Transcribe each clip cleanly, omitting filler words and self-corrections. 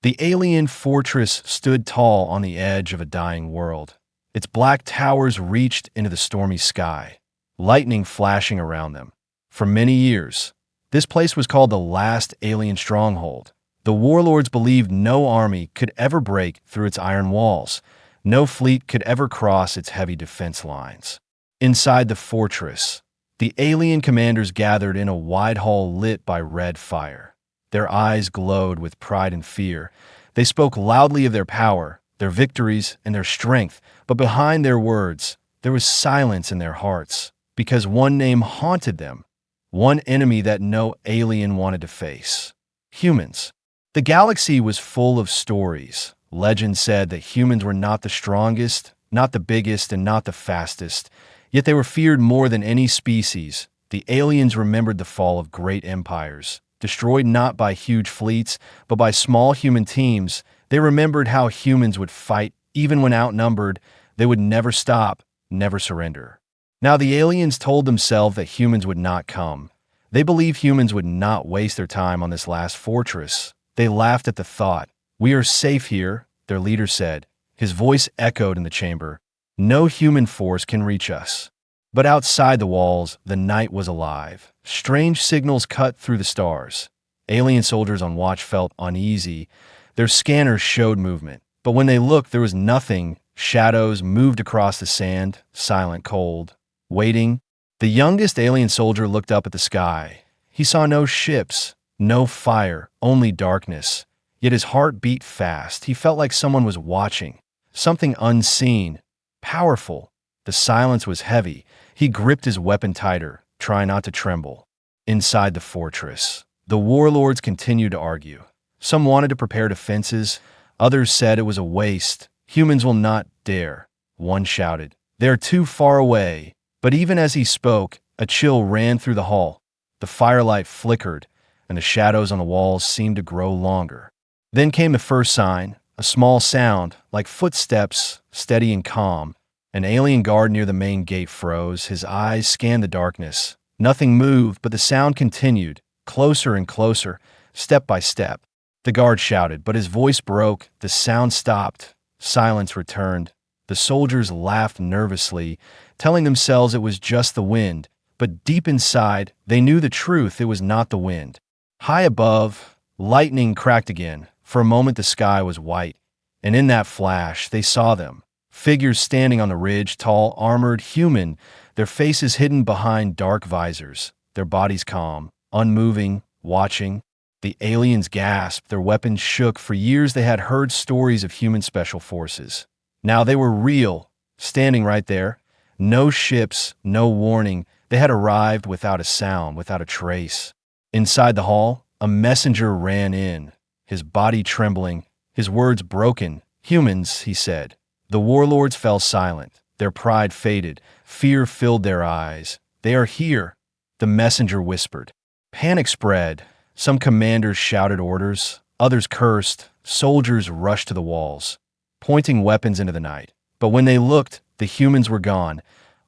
The alien fortress stood tall on the edge of a dying world. Its black towers reached into the stormy sky, lightning flashing around them. For many years, this place was called the last alien stronghold. The warlords believed no army could ever break through its iron walls. No fleet could ever cross its heavy defense lines. Inside the fortress, the alien commanders gathered in a wide hall lit by red fire. Their eyes glowed with pride and fear. They spoke loudly of their power, their victories, and their strength, but behind their words, there was silence in their hearts, because one name haunted them, one enemy that no alien wanted to face: humans. The galaxy was full of stories. Legend said that humans were not the strongest, not the biggest, and not the fastest, yet they were feared more than any species. The aliens remembered the fall of great empires, destroyed not by huge fleets, but by small human teams. They remembered how humans would fight even when outnumbered. They would never stop, never surrender. Now the aliens told themselves that humans would not come. They believed humans would not waste their time on this last fortress. They laughed at the thought. "We are safe here," their leader said. His voice echoed in the chamber. "No human force can reach us." But outside the walls, the night was alive. Strange signals cut through the stars. Alien soldiers on watch felt uneasy. Their scanners showed movement, but when they looked, there was nothing. Shadows moved across the sand, silent, cold, waiting. The youngest alien soldier looked up at the sky. He saw no ships, no fire, only darkness. Yet his heart beat fast. He felt like someone was watching, something unseen, powerful. The silence was heavy. He gripped his weapon tighter, trying not to tremble. Inside the fortress, the warlords continued to argue. Some wanted to prepare defenses. Others said it was a waste. "Humans will not dare," one shouted. "They are too far away." But even as he spoke, a chill ran through the hall. The firelight flickered, and the shadows on the walls seemed to grow longer. Then came the first sign, a small sound, like footsteps, steady and calm. An alien guard near the main gate froze. His eyes scanned the darkness. Nothing moved, but the sound continued, closer and closer, step by step. The guard shouted, but his voice broke. The sound stopped. Silence returned. The soldiers laughed nervously, telling themselves it was just the wind. But deep inside, they knew the truth. It was not the wind. High above, lightning cracked again. For a moment the sky was white, and in that flash they saw them. Figures standing on the ridge, tall, armored, human, their faces hidden behind dark visors, their bodies calm, unmoving, watching. The aliens gasped, their weapons shook. For years they had heard stories of human special forces. Now they were real, standing right there. No ships, no warning. They had arrived without a sound, without a trace. Inside the hall, a messenger ran in, his body trembling, his words broken. "Humans," he said. The warlords fell silent. Their pride faded. Fear filled their eyes. "They are here," the messenger whispered. Panic spread. Some commanders shouted orders. Others cursed. Soldiers rushed to the walls, pointing weapons into the night. But when they looked, the humans were gone.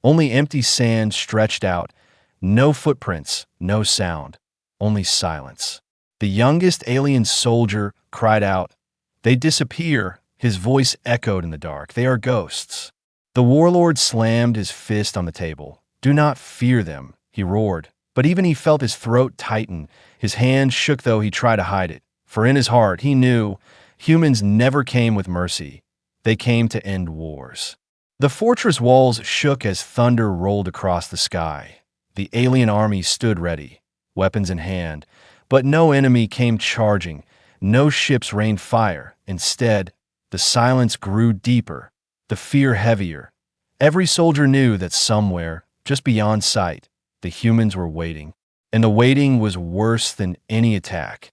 Only empty sand stretched out. No footprints, no sound, only silence. The youngest alien soldier cried out, "They disappear." His voice echoed in the dark. "They are ghosts." The warlord slammed his fist on the table. "Do not fear them," he roared. But even he felt his throat tighten. His hand shook though he tried to hide it. For in his heart he knew humans never came with mercy. They came to end wars. The fortress walls shook as thunder rolled across the sky. The alien army stood ready, weapons in hand. But no enemy came charging. No ships rained fire. Instead, the silence grew deeper, the fear heavier. Every soldier knew that somewhere, just beyond sight, the humans were waiting. And the waiting was worse than any attack.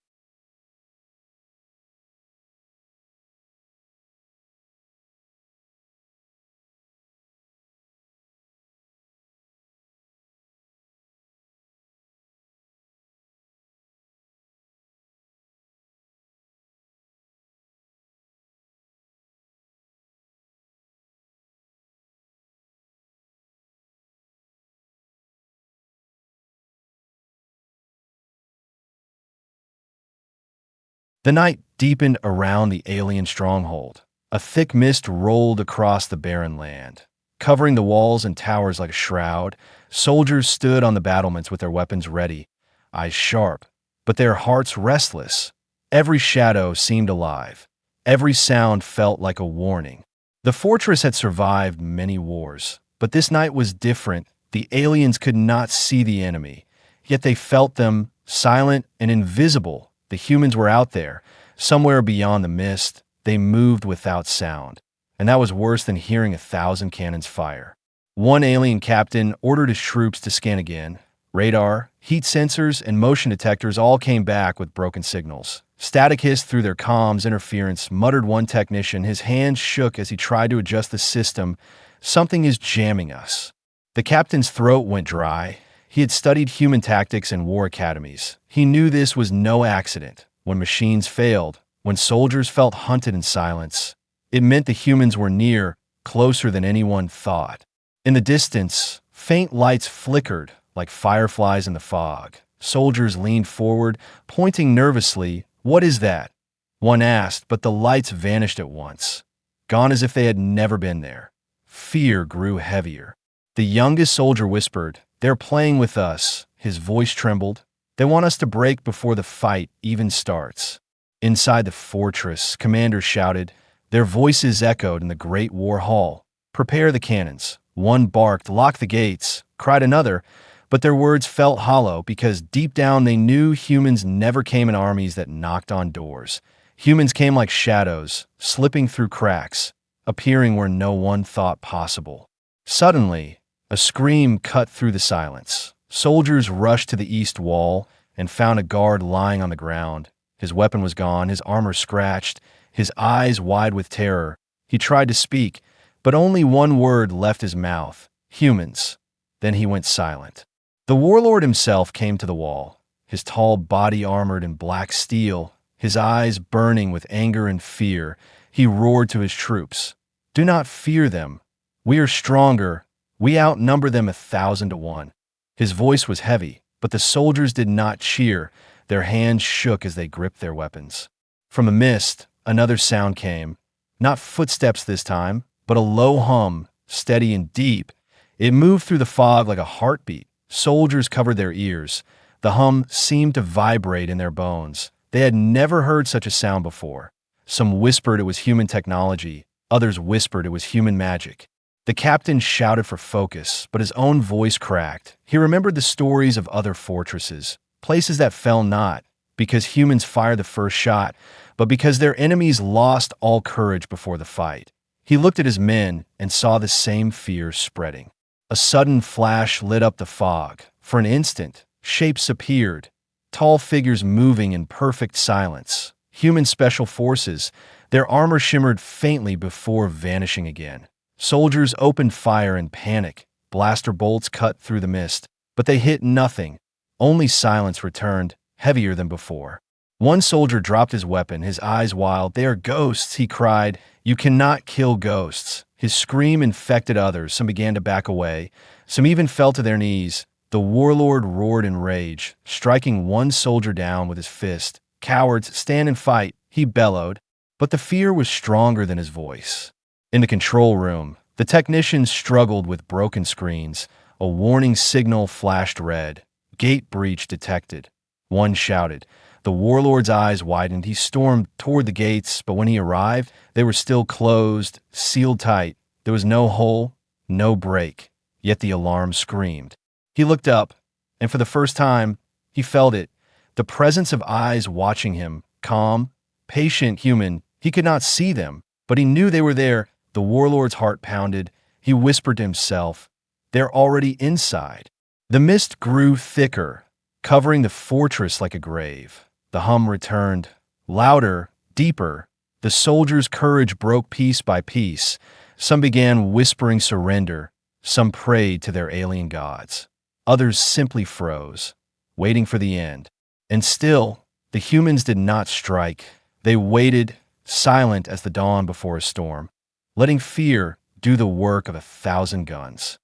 The night deepened around the alien stronghold. A thick mist rolled across the barren land, covering the walls and towers like a shroud. Soldiers stood on the battlements with their weapons ready, eyes sharp, but their hearts restless. Every shadow seemed alive. Every sound felt like a warning. The fortress had survived many wars, but this night was different. The aliens could not see the enemy, yet they felt them, silent and invisible. The humans were out there, somewhere beyond the mist. They moved without sound, and that was worse than hearing 1,000 cannons fire. One alien captain ordered his troops to scan again. Radar, heat sensors, and motion detectors all came back with broken signals. Static hissed through their comms. Interference, muttered one technician. His hands shook as he tried to adjust the system. Something is jamming us. The captain's throat went dry. He had studied human tactics in war academies. He knew this was no accident. When machines failed, when soldiers felt hunted in silence, it meant the humans were near, closer than anyone thought. In the distance, faint lights flickered like fireflies in the fog. Soldiers leaned forward, pointing nervously. "What is that?" one asked, but the lights vanished at once, gone as if they had never been there. Fear grew heavier. The youngest soldier whispered, "They're playing with us." His voice trembled. "They want us to break before the fight even starts." Inside the fortress, commanders shouted. Their voices echoed in the great war hall. "Prepare the cannons." One barked, "Lock the gates," cried another, but their words felt hollow because deep down they knew humans never came in armies that knocked on doors. Humans came like shadows, slipping through cracks, appearing where no one thought possible. Suddenly, a scream cut through the silence. Soldiers rushed to the east wall and found a guard lying on the ground. His weapon was gone, his armor scratched, his eyes wide with terror. He tried to speak, but only one word left his mouth: humans. Then he went silent. The warlord himself came to the wall, his tall body armored in black steel, his eyes burning with anger and fear. He roared to his troops, "Do not fear them. We are stronger. We outnumber them 1,000 to 1. His voice was heavy, but the soldiers did not cheer. Their hands shook as they gripped their weapons. From the mist, another sound came. Not footsteps this time, but a low hum, steady and deep. It moved through the fog like a heartbeat. Soldiers covered their ears. The hum seemed to vibrate in their bones. They had never heard such a sound before. Some whispered it was human technology. Others whispered it was human magic. The captain shouted for focus, but his own voice cracked. He remembered the stories of other fortresses, places that fell not because humans fired the first shot, but because their enemies lost all courage before the fight. He looked at his men and saw the same fear spreading. A sudden flash lit up the fog. For an instant, shapes appeared, tall figures moving in perfect silence. Human special forces. Their armor shimmered faintly before vanishing again. Soldiers opened fire in panic. Blaster bolts cut through the mist, but they hit nothing. Only silence returned, heavier than before. One soldier dropped his weapon, his eyes wild. "They are ghosts," he cried. "You cannot kill ghosts." His scream infected others. Some began to back away. Some even fell to their knees. The warlord roared in rage, striking one soldier down with his fist. "Cowards, stand and fight," he bellowed. But the fear was stronger than his voice. In the control room, the technicians struggled with broken screens. A warning signal flashed red. "Gate breach detected." One shouted. The warlord's eyes widened. He stormed toward the gates, but when he arrived, they were still closed, sealed tight. There was no hole, no break. Yet the alarm screamed. He looked up, and for the first time, he felt it. The presence of eyes watching him, calm, patient, human. He could not see them, but he knew they were there. The warlord's heart pounded. He whispered to himself, "They're already inside." The mist grew thicker, covering the fortress like a grave. The hum returned, louder, deeper. The soldiers' courage broke piece by piece. Some began whispering surrender. Some prayed to their alien gods. Others simply froze, waiting for the end. And still, the humans did not strike. They waited, silent as the dawn before a storm, letting fear do the work of 1,000 guns.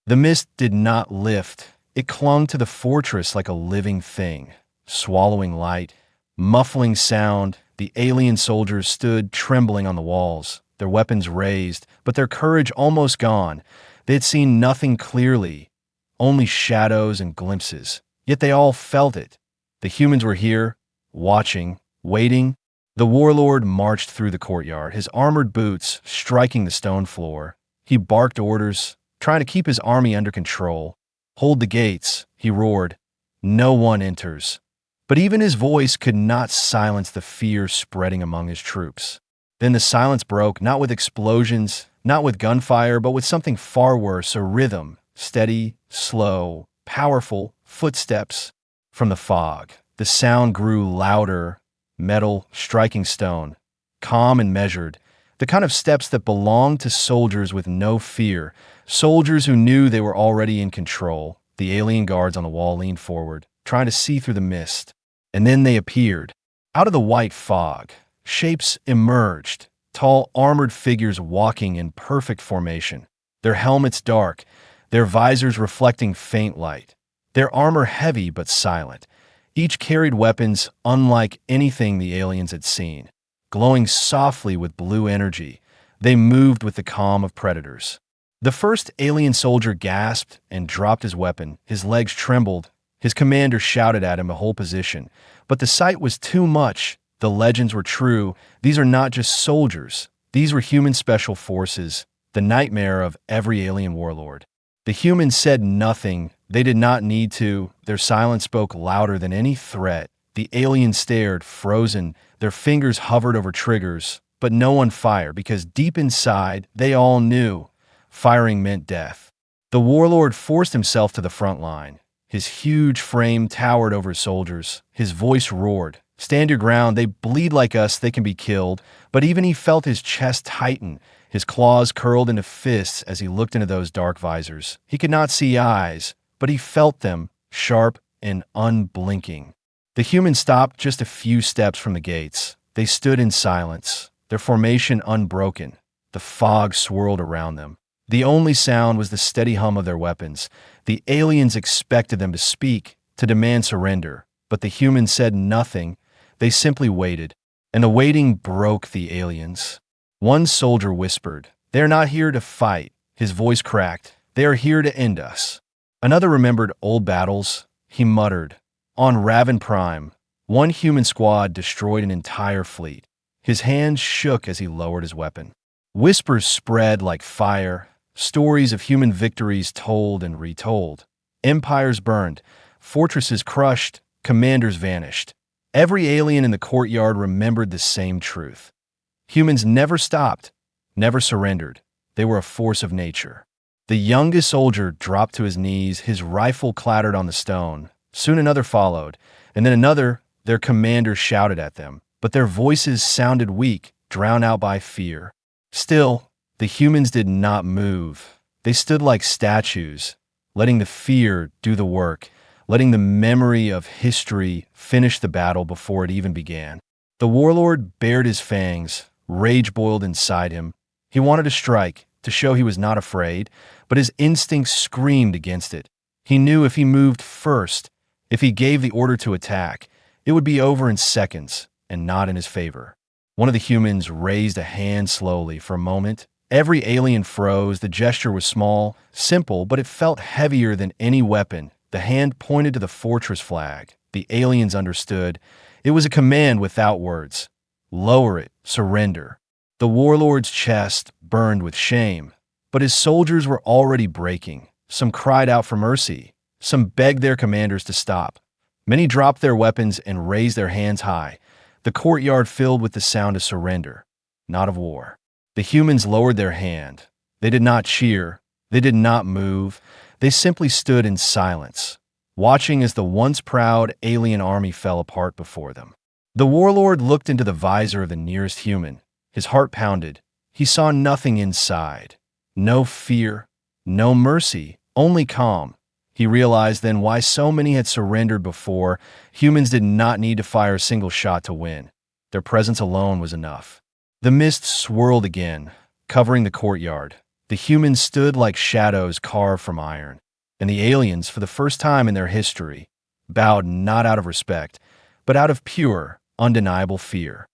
The mist did not lift. It clung to the fortress like a living thing, swallowing light, muffling sound. The alien soldiers stood trembling on the walls, their weapons raised, but their courage almost gone. They had seen nothing clearly, only shadows and glimpses. Yet they all felt it. The humans were here, watching, waiting. The warlord marched through the courtyard, his armored boots striking the stone floor. He barked orders, trying to keep his army under control. "Hold the gates," he roared. "No one enters." But even his voice could not silence the fear spreading among his troops. Then the silence broke, not with explosions, not with gunfire, but with something far worse, a rhythm, steady, slow, powerful, footsteps from the fog. The sound grew louder, metal striking stone, calm and measured, the kind of steps that belonged to soldiers with no fear, soldiers who knew they were already in control. The alien guards on the wall leaned forward, trying to see through the mist. And then they appeared. Out of the white fog, shapes emerged, tall armored figures walking in perfect formation, their helmets dark, their visors reflecting faint light, their armor heavy but silent. Each carried weapons unlike anything the aliens had seen. Glowing softly with blue energy, they moved with the calm of predators. The first alien soldier gasped and dropped his weapon. His legs trembled. His commander shouted at him to hold position. But the sight was too much. The legends were true. These are not just soldiers. These were human special forces, the nightmare of every alien warlord. The humans said nothing. They did not need to. Their silence spoke louder than any threat. The aliens stared, frozen. Their fingers hovered over triggers, but no one fired because deep inside, they all knew firing meant death. The warlord forced himself to the front line. His huge frame towered over his soldiers. His voice roared, "Stand your ground. They bleed like us. They can be killed." But even he felt his chest tighten. His claws curled into fists as he looked into those dark visors. He could not see eyes, but he felt them, sharp and unblinking. The humans stopped just a few steps from the gates. They stood in silence, their formation unbroken. The fog swirled around them. The only sound was the steady hum of their weapons. The aliens expected them to speak, to demand surrender, but the humans said nothing. They simply waited, and the waiting broke the aliens. One soldier whispered, "They are not here to fight." His voice cracked, "They are here to end us." Another remembered old battles. He muttered, "On Raven Prime, one human squad destroyed an entire fleet." His hands shook as he lowered his weapon. Whispers spread like fire, stories of human victories told and retold. Empires burned, fortresses crushed, commanders vanished. Every alien in the courtyard remembered the same truth. Humans never stopped, never surrendered. They were a force of nature. The youngest soldier dropped to his knees, his rifle clattered on the stone. Soon another followed, and then another. Their commander shouted at them, but their voices sounded weak, drowned out by fear. Still, the humans did not move. They stood like statues, letting the fear do the work, letting the memory of history finish the battle before it even began. The warlord bared his fangs. Rage boiled inside him. He wanted to strike, to show he was not afraid, but his instincts screamed against it. He knew if he moved first, if he gave the order to attack, it would be over in seconds, and not in his favor. One of the humans raised a hand slowly. For a moment, every alien froze. The gesture was small, simple, but it felt heavier than any weapon. The hand pointed to the fortress flag. The aliens understood. It was a command without words. Lower it, surrender. The warlord's chest burned with shame, but his soldiers were already breaking. Some cried out for mercy. Some begged their commanders to stop. Many dropped their weapons and raised their hands high. The courtyard filled with the sound of surrender, not of war. The humans lowered their hand. They did not cheer. They did not move. They simply stood in silence, watching as the once proud alien army fell apart before them. The warlord looked into the visor of the nearest human. His heart pounded. He saw nothing inside. No fear, no mercy, only calm. He realized then why so many had surrendered before. Humans did not need to fire a single shot to win. Their presence alone was enough. The mist swirled again, covering the courtyard. The humans stood like shadows carved from iron, and the aliens, for the first time in their history, bowed not out of respect, but out of pure, undeniable fear.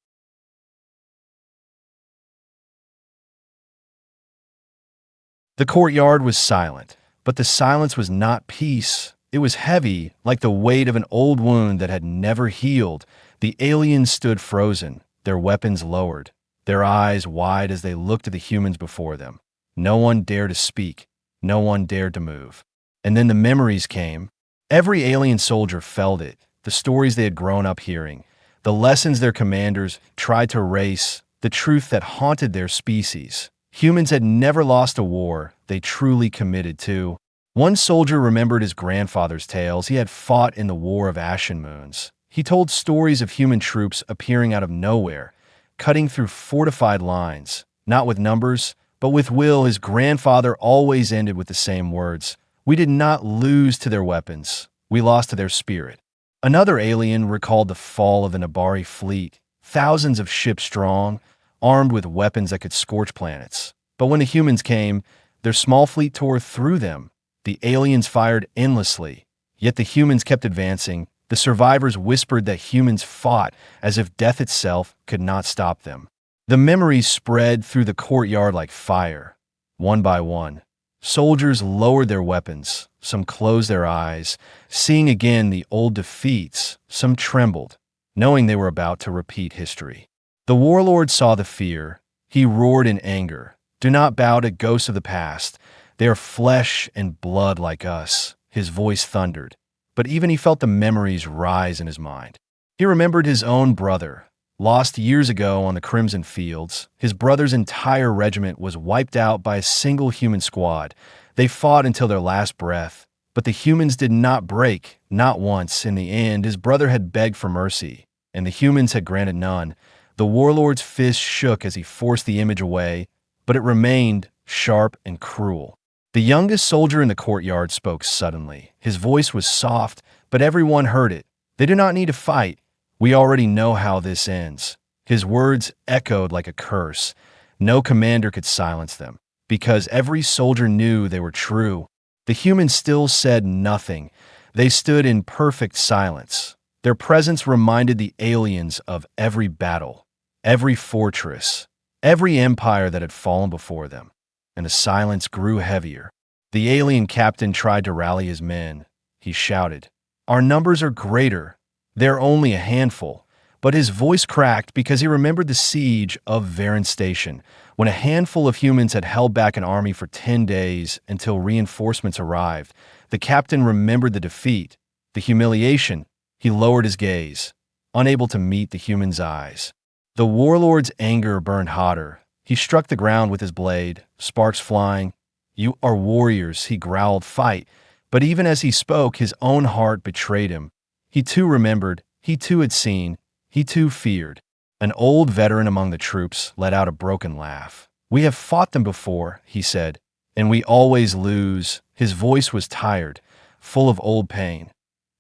The courtyard was silent, but the silence was not peace. It was heavy, like the weight of an old wound that had never healed. The aliens stood frozen, their weapons lowered, their eyes wide as they looked at the humans before them. No one dared to speak. No one dared to move. And then the memories came. Every alien soldier felt it, the stories they had grown up hearing, the lessons their commanders tried to erase, the truth that haunted their species. Humans had never lost a war they truly committed to. One soldier remembered his grandfather's tales. He had fought in the War of Ashen Moons. He told stories of human troops appearing out of nowhere, cutting through fortified lines, not with numbers, but with will. His grandfather always ended with the same words: "We did not lose to their weapons. We lost to their spirit." Another alien recalled the fall of the Nabari fleet, thousands of ships strong, armed with weapons that could scorch planets. But when the humans came, their small fleet tore through them. The aliens fired endlessly, yet the humans kept advancing. The survivors whispered that humans fought as if death itself could not stop them. The memories spread through the courtyard like fire. One by one, soldiers lowered their weapons. Some closed their eyes, seeing again the old defeats. Some trembled, knowing they were about to repeat history. The warlord saw the fear. He roared in anger. "Do not bow to ghosts of the past. They are flesh and blood like us." His voice thundered, but even he felt the memories rise in his mind. He remembered his own brother, lost years ago on the Crimson Fields. His brother's entire regiment was wiped out by a single human squad. They fought until their last breath, but the humans did not break, not once. In the end, his brother had begged for mercy, and the humans had granted none. The warlord's fist shook as he forced the image away, but it remained sharp and cruel. The youngest soldier in the courtyard spoke suddenly. His voice was soft, but everyone heard it. "They do not need to fight. We already know how this ends." His words echoed like a curse. No commander could silence them, because every soldier knew they were true. The humans still said nothing. They stood in perfect silence. Their presence reminded the aliens of every battle, every fortress, every empire that had fallen before them, and the silence grew heavier. The alien captain tried to rally his men. He shouted, "Our numbers are greater. They're only a handful." But his voice cracked because he remembered the siege of Varen Station, when a handful of humans had held back an army for 10 days until reinforcements arrived. The captain remembered the defeat, the humiliation. He lowered his gaze, unable to meet the humans' eyes. The warlord's anger burned hotter. He struck the ground with his blade, sparks flying. "You are warriors," he growled. "Fight." But even as he spoke, his own heart betrayed him. He too remembered. He too had seen. He too feared. An old veteran among the troops let out a broken laugh. "We have fought them before," he said, "and we always lose." His voice was tired, full of old pain.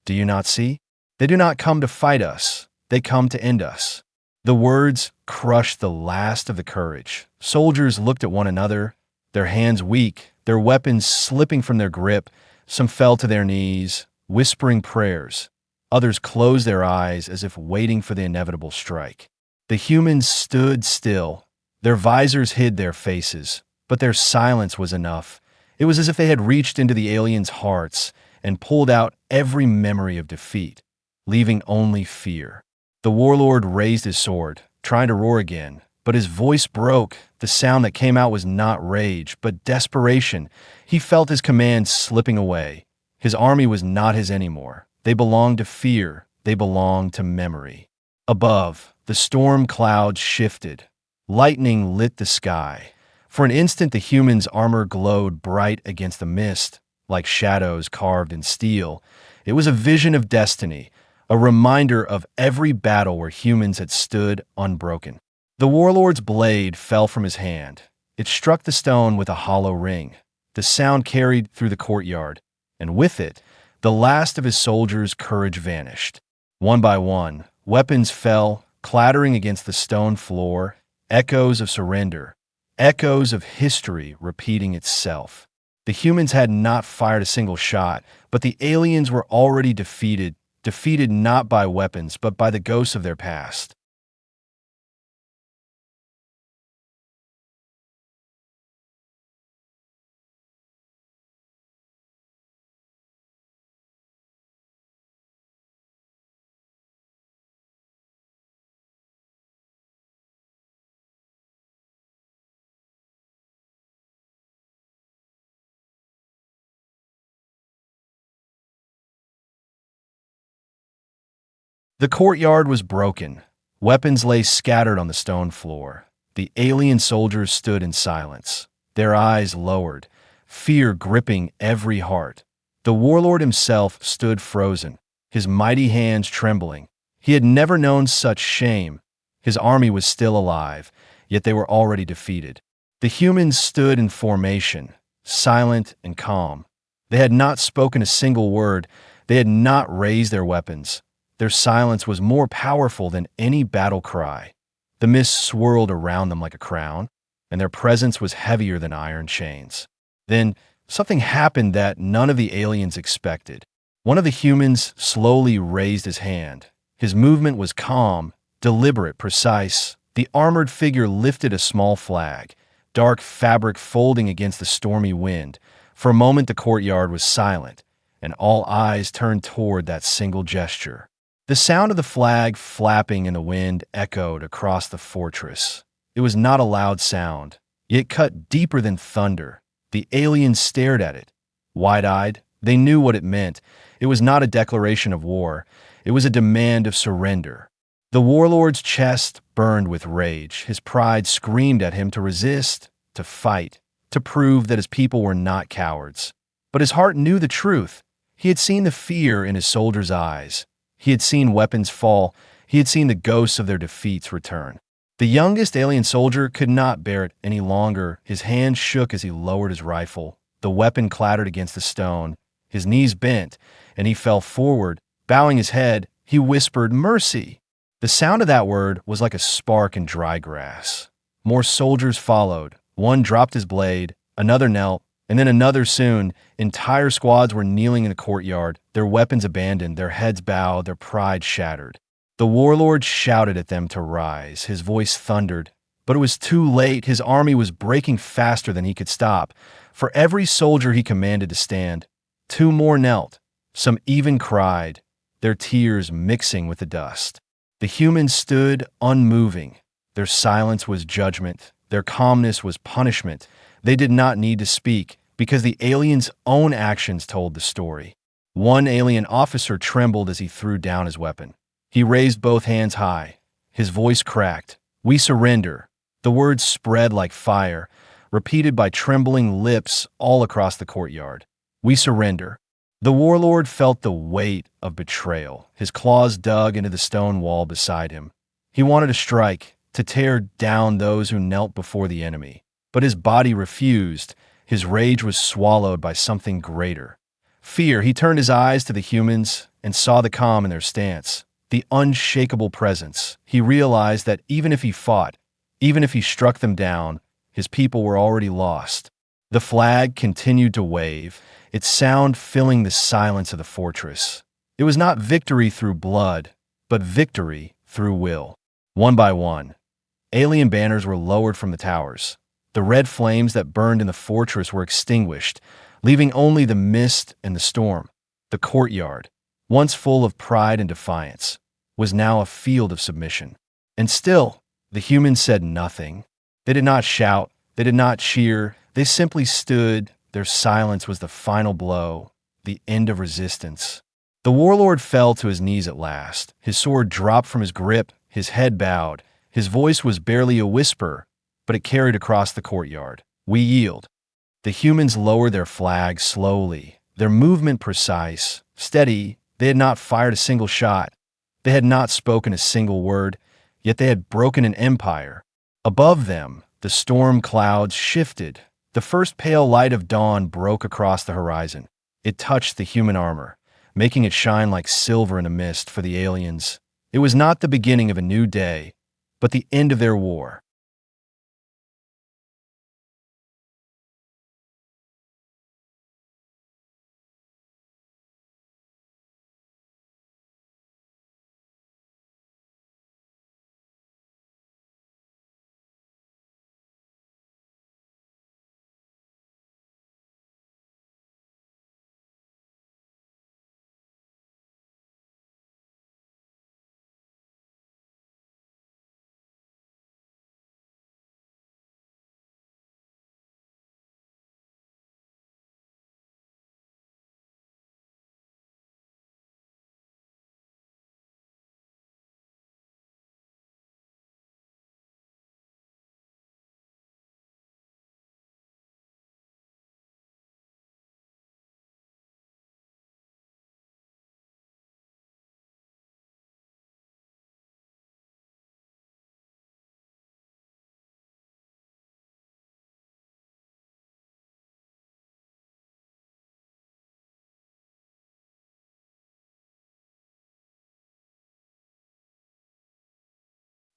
"Do you not see? They do not come to fight us. They come to end us." The words crushed the last of the courage. Soldiers looked at one another, their hands weak, their weapons slipping from their grip. Some fell to their knees, whispering prayers. Others closed their eyes as if waiting for the inevitable strike. The humans stood still. Their visors hid their faces, but their silence was enough. It was as if they had reached into the aliens' hearts and pulled out every memory of defeat, leaving only fear. The warlord raised his sword, trying to roar again, but his voice broke. The sound that came out was not rage, but desperation. He felt his command slipping away. His army was not his anymore. They belonged to fear. They belonged to memory. Above, the storm clouds shifted. Lightning lit the sky. For an instant, the humans' armor glowed bright against the mist, like shadows carved in steel. It was a vision of destiny, a reminder of every battle where humans had stood unbroken. The warlord's blade fell from his hand. It struck the stone with a hollow ring. The sound carried through the courtyard, and with it, the last of his soldiers' courage vanished. One by one, weapons fell, clattering against the stone floor, echoes of surrender, echoes of history repeating itself. The humans had not fired a single shot, but the aliens were already defeated not by weapons, but by the ghosts of their past. The courtyard was broken. Weapons lay scattered on the stone floor. The alien soldiers stood in silence, their eyes lowered, fear gripping every heart. The warlord himself stood frozen, his mighty hands trembling. He had never known such shame. His army was still alive, yet they were already defeated. The humans stood in formation, silent and calm. They had not spoken a single word. They had not raised their weapons. Their silence was more powerful than any battle cry. The mist swirled around them like a crown, and their presence was heavier than iron chains. Then, something happened that none of the aliens expected. One of the humans slowly raised his hand. His movement was calm, deliberate, precise. The armored figure lifted a small flag, dark fabric folding against the stormy wind. For a moment the courtyard was silent, and all eyes turned toward that single gesture. The sound of the flag flapping in the wind echoed across the fortress. It was not a loud sound, yet it cut deeper than thunder. The aliens stared at it. Wide-eyed, they knew what it meant. It was not a declaration of war. It was a demand of surrender. The warlord's chest burned with rage. His pride screamed at him to resist, to fight, to prove that his people were not cowards. But his heart knew the truth. He had seen the fear in his soldiers' eyes. He had seen weapons fall. He had seen the ghosts of their defeats return. The youngest alien soldier could not bear it any longer. His hands shook as he lowered his rifle. The weapon clattered against the stone. His knees bent, and he fell forward. Bowing his head, he whispered, "Mercy!" The sound of that word was like a spark in dry grass. More soldiers followed. One dropped his blade, another knelt, and then another soon. Entire squads were kneeling in the courtyard, their weapons abandoned, their heads bowed, their pride shattered. The warlord shouted at them to rise. His voice thundered. But it was too late. His army was breaking faster than he could stop. For every soldier he commanded to stand, two more knelt. Some even cried, their tears mixing with the dust. The humans stood unmoving. Their silence was judgment. Their calmness was punishment. They did not need to speak, because the aliens' own actions told the story. One alien officer trembled as he threw down his weapon. He raised both hands high. His voice cracked. "We surrender." The words spread like fire, repeated by trembling lips all across the courtyard. "We surrender." The warlord felt the weight of betrayal. His claws dug into the stone wall beside him. He wanted to strike, to tear down those who knelt before the enemy. But his body refused. His rage was swallowed by something greater. Fear. He turned his eyes to the humans and saw the calm in their stance, the unshakable presence. He realized that even if he fought, even if he struck them down, his people were already lost. The flag continued to wave, its sound filling the silence of the fortress. It was not victory through blood, but victory through will. One by one, alien banners were lowered from the towers. The red flames that burned in the fortress were extinguished, leaving only the mist and the storm. The courtyard, once full of pride and defiance, was now a field of submission. And still, the humans said nothing. They did not shout. They did not cheer. They simply stood. Their silence was the final blow, the end of resistance. The warlord fell to his knees at last. His sword dropped from his grip. His head bowed. His voice was barely a whisper, but it carried across the courtyard. "We yield." The humans lowered their flag slowly, their movement precise, steady. They had not fired a single shot. They had not spoken a single word, yet they had broken an empire. Above them, the storm clouds shifted. The first pale light of dawn broke across the horizon. It touched the human armor, making it shine like silver in a mist for the aliens. It was not the beginning of a new day, but the end of their war.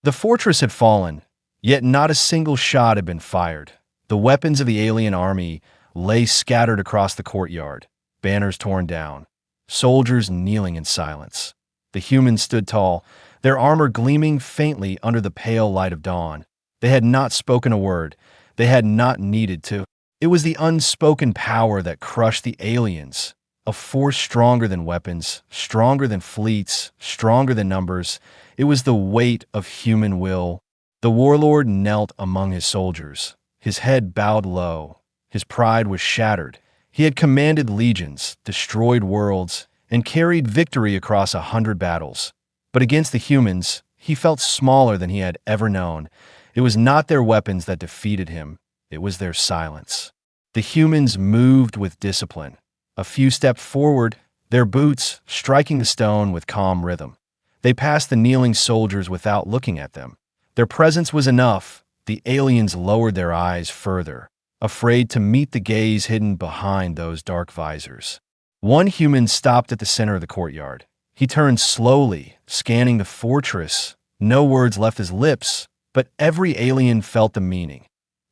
The fortress had fallen, yet not a single shot had been fired. The weapons of the alien army lay scattered across the courtyard, banners torn down, soldiers kneeling in silence. The humans stood tall, their armor gleaming faintly under the pale light of dawn. They had not spoken a word. They had not needed to. It was the unspoken power that crushed the aliens, a force stronger than weapons, stronger than fleets, stronger than numbers. It was the weight of human will. The warlord knelt among his soldiers, his head bowed low. His pride was shattered. He had commanded legions, destroyed worlds, and carried victory across 100 battles. But against the humans, he felt smaller than he had ever known. It was not their weapons that defeated him. It was their silence. The humans moved with discipline. A few steps forward, their boots striking the stone with calm rhythm. They passed the kneeling soldiers without looking at them. Their presence was enough. The aliens lowered their eyes further, afraid to meet the gaze hidden behind those dark visors. One human stopped at the center of the courtyard. He turned slowly, scanning the fortress. No words left his lips, but every alien felt the meaning.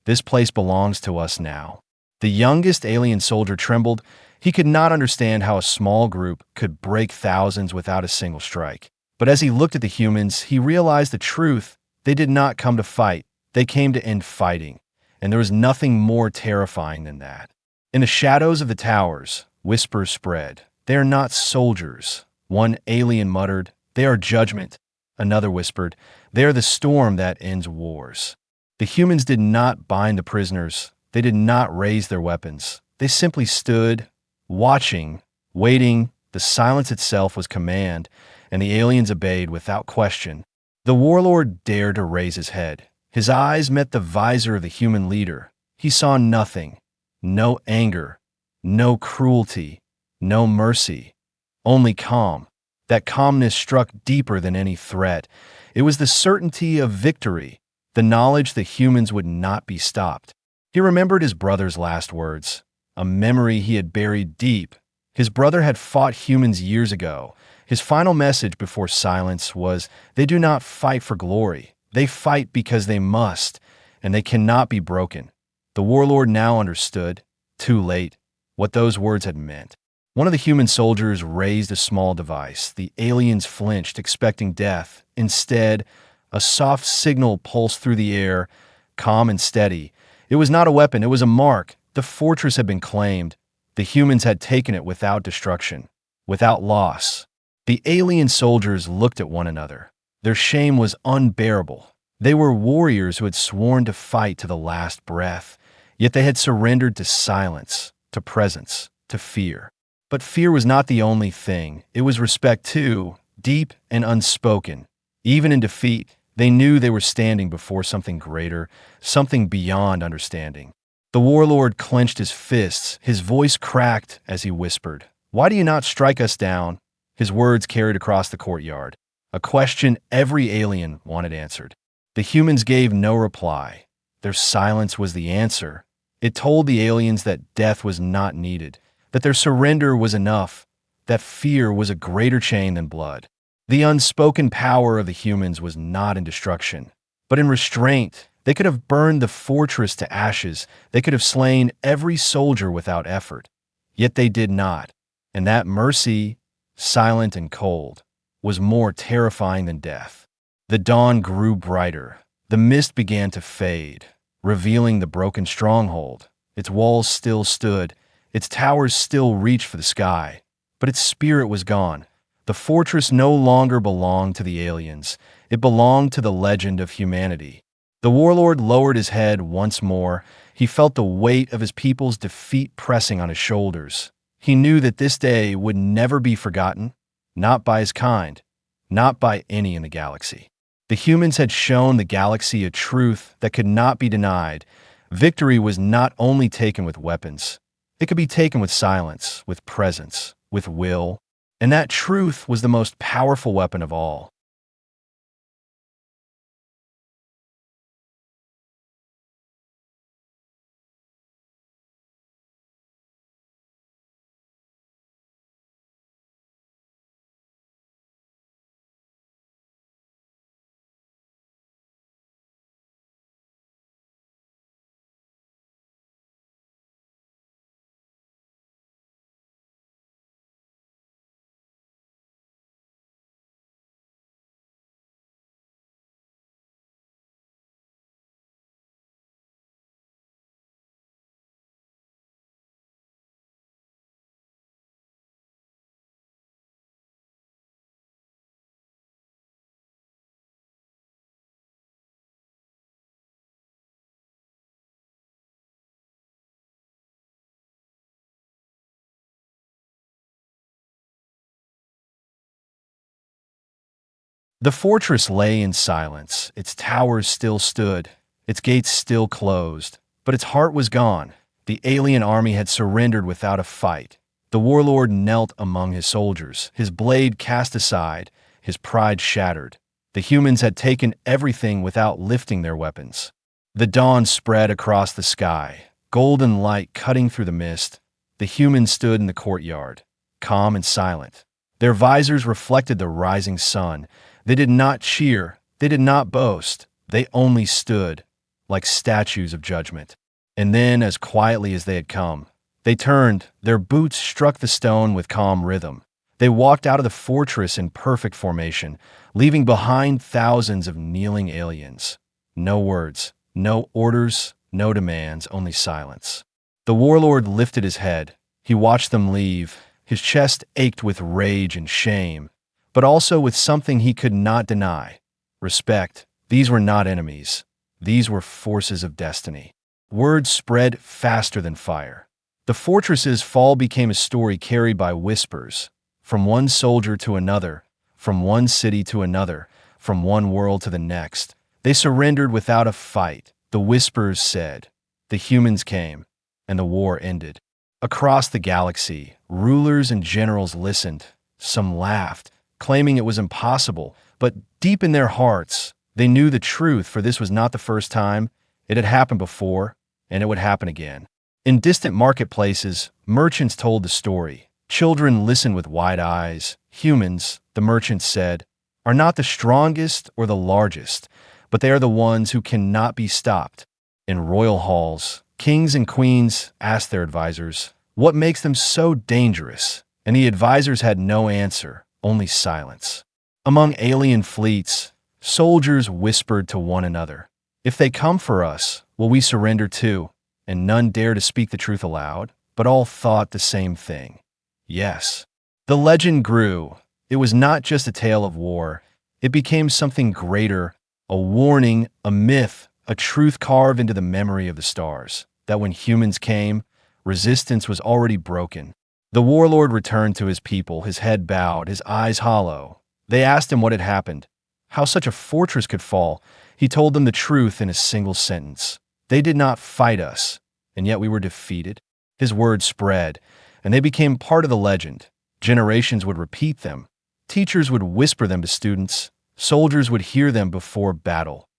This place belongs to us now. The youngest alien soldier trembled. He could not understand how a small group could break thousands without a single strike. But as he looked at the humans, he realized the truth. They did not come to fight. They came to end fighting. And there was nothing more terrifying than that. In the shadows of the towers, whispers spread. They are not soldiers. One alien muttered, "They are judgment." Another whispered, "They are the storm that ends wars." The humans did not bind the prisoners. They did not raise their weapons. They simply stood, watching, waiting. The silence itself was command, and the aliens obeyed without question. The warlord dared to raise his head. His eyes met the visor of the human leader. He saw nothing. No anger, no cruelty, no mercy. Only calm. That calmness struck deeper than any threat. It was the certainty of victory, the knowledge the humans would not be stopped. He remembered his brother's last words, a memory he had buried deep. His brother had fought humans years ago. His final message before silence was, "They do not fight for glory. They fight because they must, and they cannot be broken." The warlord now understood, too late, what those words had meant. One of the human soldiers raised a small device. The aliens flinched, expecting death. Instead, a soft signal pulsed through the air, calm and steady. It was not a weapon, it was a mark. The fortress had been claimed. The humans had taken it without destruction, without loss. The alien soldiers looked at one another. Their shame was unbearable. They were warriors who had sworn to fight to the last breath, yet they had surrendered to silence, to presence, to fear. But fear was not the only thing. It was respect too, deep and unspoken. Even in defeat, they knew they were standing before something greater, something beyond understanding. The warlord clenched his fists. His voice cracked as he whispered, "Why do you not strike us down?" His words carried across the courtyard, a question every alien wanted answered. The humans gave no reply. Their silence was the answer. It told the aliens that death was not needed, that their surrender was enough, that fear was a greater chain than blood. The unspoken power of the humans was not in destruction, but in restraint. They could have burned the fortress to ashes. They could have slain every soldier without effort. Yet they did not. And that mercy, silent and cold, was more terrifying than death. The dawn grew brighter. The mist began to fade, revealing the broken stronghold. Its walls still stood. Its towers still reached for the sky. But its spirit was gone. The fortress no longer belonged to the aliens. It belonged to the legend of humanity. The warlord lowered his head once more. He felt the weight of his people's defeat pressing on his shoulders. He knew that this day would never be forgotten, not by his kind, not by any in the galaxy. The humans had shown the galaxy a truth that could not be denied. Victory was not only taken with weapons. It could be taken with silence, with presence, with will. And that truth was the most powerful weapon of all. The fortress lay in silence. Its towers still stood, its gates still closed, but its heart was gone. The alien army had surrendered without a fight. The warlord knelt among his soldiers, his blade cast aside, his pride shattered. The humans had taken everything without lifting their weapons. The dawn spread across the sky, golden light cutting through the mist. The humans stood in the courtyard, calm and silent. Their visors reflected the rising sun. They did not cheer, they did not boast, they only stood, like statues of judgment. And then, as quietly as they had come, they turned, their boots struck the stone with calm rhythm. They walked out of the fortress in perfect formation, leaving behind thousands of kneeling aliens. No words, no orders, no demands, only silence. The warlord lifted his head. He watched them leave. His chest ached with rage and shame, but also with something he could not deny: respect. These were not enemies. These were forces of destiny. Word spread faster than fire. The fortress's fall became a story carried by whispers, from one soldier to another, from one city to another, from one world to the next. They surrendered without a fight. The whispers said. The humans came, and the war ended. Across the galaxy, rulers and generals listened. Some laughed, claiming it was impossible, but deep in their hearts, they knew the truth, for this was not the first time. It had happened before, and it would happen again. In distant marketplaces, merchants told the story. Children listened with wide eyes. Humans, the merchants said, are not the strongest or the largest, but they are the ones who cannot be stopped. In royal halls, kings and queens asked their advisors, what makes them so dangerous? And the advisors had no answer, only silence. Among alien fleets, soldiers whispered to one another, if they come for us, will we surrender too? And none dared to speak the truth aloud, but all thought the same thing. Yes. The legend grew. It was not just a tale of war. It became something greater, a warning, a myth, a truth carved into the memory of the stars, that when humans came, resistance was already broken. The warlord returned to his people, his head bowed, his eyes hollow. They asked him what had happened, how such a fortress could fall. He told them the truth in a single sentence. They did not fight us, and yet we were defeated. His words spread, and they became part of the legend. Generations would repeat them. Teachers would whisper them to students. Soldiers would hear them before battle.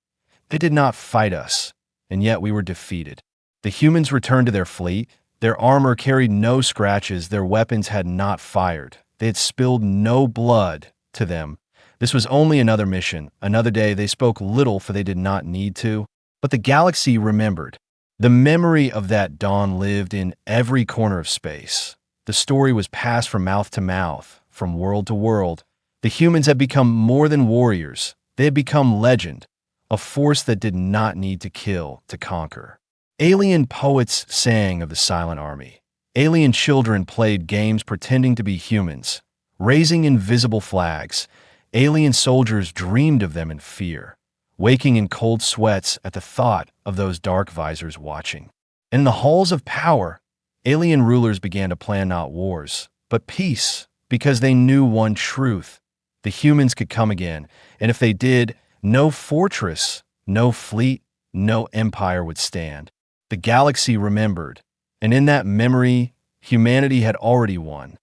They did not fight us, and yet we were defeated. The humans returned to their fleet. Their armor carried no scratches. Their weapons had not fired. They had spilled no blood to them. This was only another mission, another day. They spoke little, for they did not need to. But the galaxy remembered. The memory of that dawn lived in every corner of space. The story was passed from mouth to mouth, from world to world. The humans had become more than warriors. They had become legend, a force that did not need to kill to conquer. Alien poets sang of the silent army. Alien children played games pretending to be humans, raising invisible flags. Alien soldiers dreamed of them in fear, waking in cold sweats at the thought of those dark visors watching. In the halls of power, alien rulers began to plan not wars, but peace, because they knew one truth: the humans could come again, and if they did, no fortress, no fleet, no empire would stand. The galaxy remembered, and in that memory, humanity had already won.